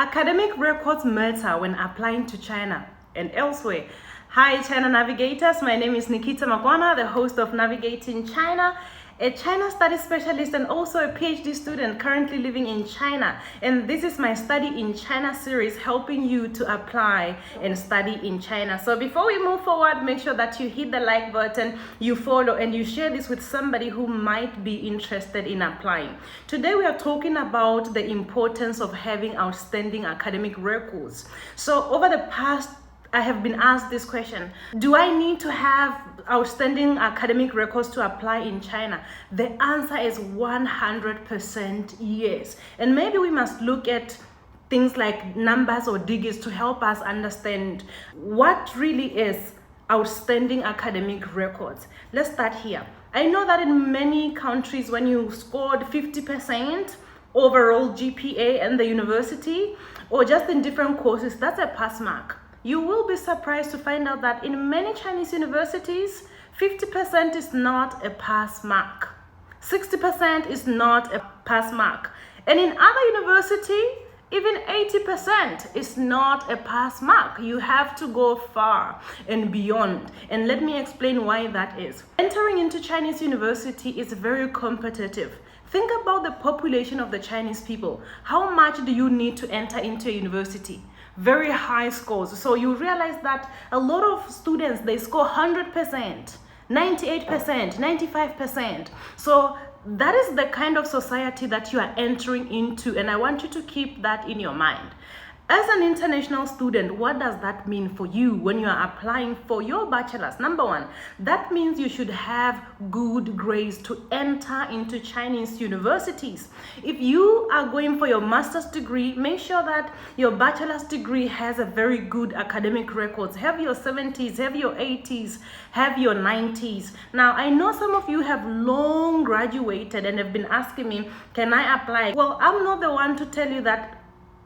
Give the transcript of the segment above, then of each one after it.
Academic records matter when applying to China and elsewhere. Hi China Navigators, my name is Nikita Makwana, the host of Navigating China, a China studies specialist and also a PhD student currently living in China. And this is my Study in China series, helping you to apply and study in China. So before we move forward, make sure that you hit the like button, you follow, and you share this with somebody who might be interested in applying. Today we are talking about the importance of having outstanding academic records. So over the past I have been asked this question: do I need to have outstanding academic records to apply in China? The answer is 100% yes. And maybe we must look at things like numbers or digits to help us understand what really is outstanding academic records. Let's start here. I know that in many countries, when you scored 50% overall GPA in the university or just in different courses, that's a pass mark. You will be surprised to find out that in many Chinese universities, 50% is not a pass mark. 60% is not a pass mark. And in other universities, even 80% is not a pass mark. You have to go far and beyond. And let me explain why that is. Entering into Chinese university is very competitive. Think about the population of the Chinese people. How much do you need to enter into a university? Very high scores. So you realize that a lot of students, they score 100%, 98%, 95%. So that is the kind of society that you are entering into, and I want you to keep that in your mind. As an international student, what does that mean for you when you are applying for your bachelor's? Number one, that means you should have good grades to enter into Chinese universities. If you are going for your master's degree, make sure that your bachelor's degree has a very good academic records. Have your 70s, have your 80s, have your 90s. Now, I know some of you have long graduated and have been asking me, can I apply? Well, I'm not the one to tell you that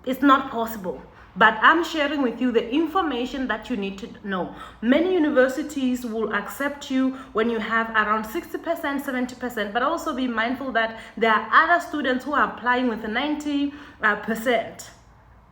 it's not possible, but I'm sharing with you the information that you need to know. Many universities will accept you when you have around 60%, 70%, but also be mindful that there are other students who are applying with 90%,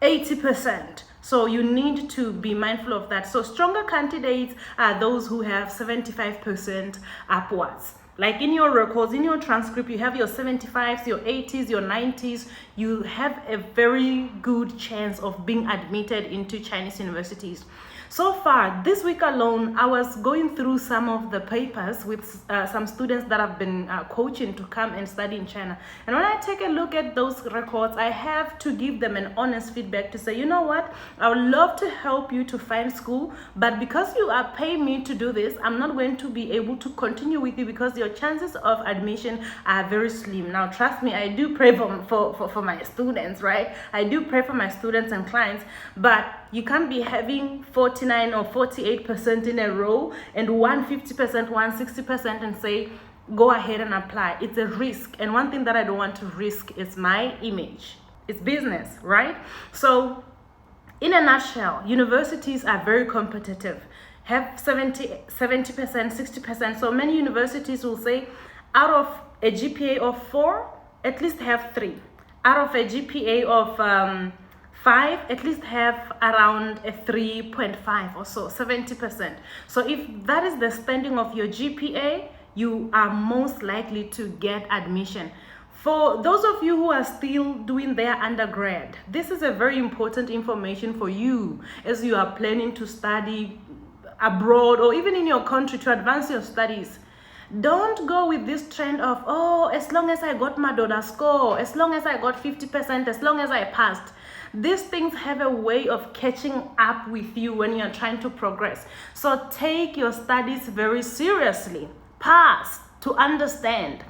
80%. So you need to be mindful of that. So stronger candidates are those who have 75% upwards. Like in your records, in your transcript, you have your 75s, your 80s, your 90s. You have a very good chance of being admitted into Chinese universities. So far, this week alone, I was going through some of the papers with some students that I've been coaching to come and study in China. And when I take a look at those records, I have to give them an honest feedback to say, you know what, I would love to help you to find school, but because you are paying me to do this, I'm not going to be able to continue with you because your chances of admission are very slim. Now, trust me, I do pray for my students, right? I do pray for my students and clients, but you can't be having 49 or 48% in a row and 150%, 160% and say, go ahead and apply. It's a risk. And one thing that I don't want to risk is my image. It's business, right? So in a nutshell, universities are very competitive. Have 70%, 60%. So many universities will say, out of a GPA of 4, at least have 3. Out of a GPA of 5, at least have around a 3.5 or so, 70%. So if that is the standing of your GPA, you are most likely to get admission. For those of you who are still doing their undergrad, this is a very important information for you as you are planning to study abroad or even in your country to advance your studies. Don't go with this trend of, oh, as long as I got my DODA score, as long as I got 50%, as long as I passed. These things have a way of catching up with you when you're trying to progress. So take your studies very seriously. Pass to understand.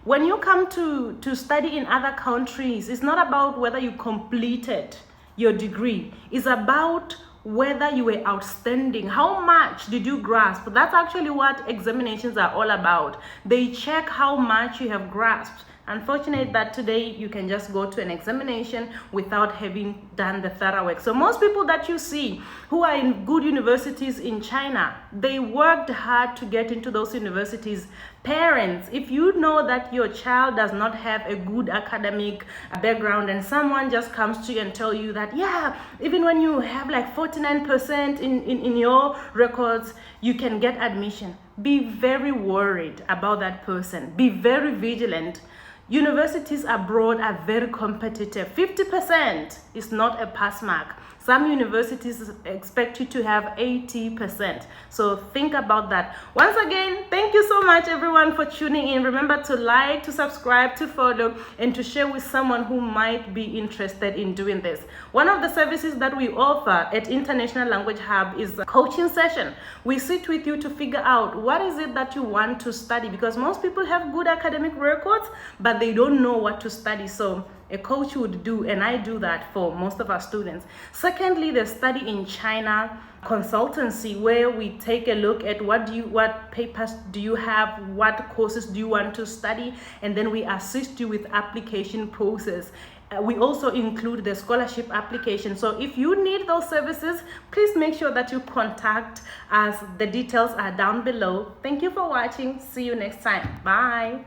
When you come to study in other countries, it's not about whether you completed your degree. It's about whether you were outstanding. How much did you grasp? That's actually what examinations are all about. They check how much you have grasped, Unfortunate that today you can just go to an examination without having done the thorough work. So most people that you see who are in good universities in China, they worked hard to get into those universities. Parents, if you know that your child does not have a good academic background and someone just comes to you and tell you that, yeah, even when you have like 49% in your records, you can get admission, be very worried about that person. Be very vigilant. Universities abroad are very competitive. 50% is not a pass mark. Some universities expect you to have 80%. So think about that. Once again, thank you so much everyone for tuning in. Remember to like, to subscribe, to follow, and to share with someone who might be interested in doing this. One of the services that we offer at International Language Hub is a coaching session. We sit with you to figure out what is it that you want to study, because most people have good academic records, but they don't know what to study. So a coach would do, and I do that for most of our students. Secondly, the study in China consultancy, where we take a look at what papers do you have, what courses do you want to study, and then we assist you with application process. We also include the scholarship application. So if you need those services, please make sure that you contact us. The details are down below. Thank you for watching. See you next time. Bye.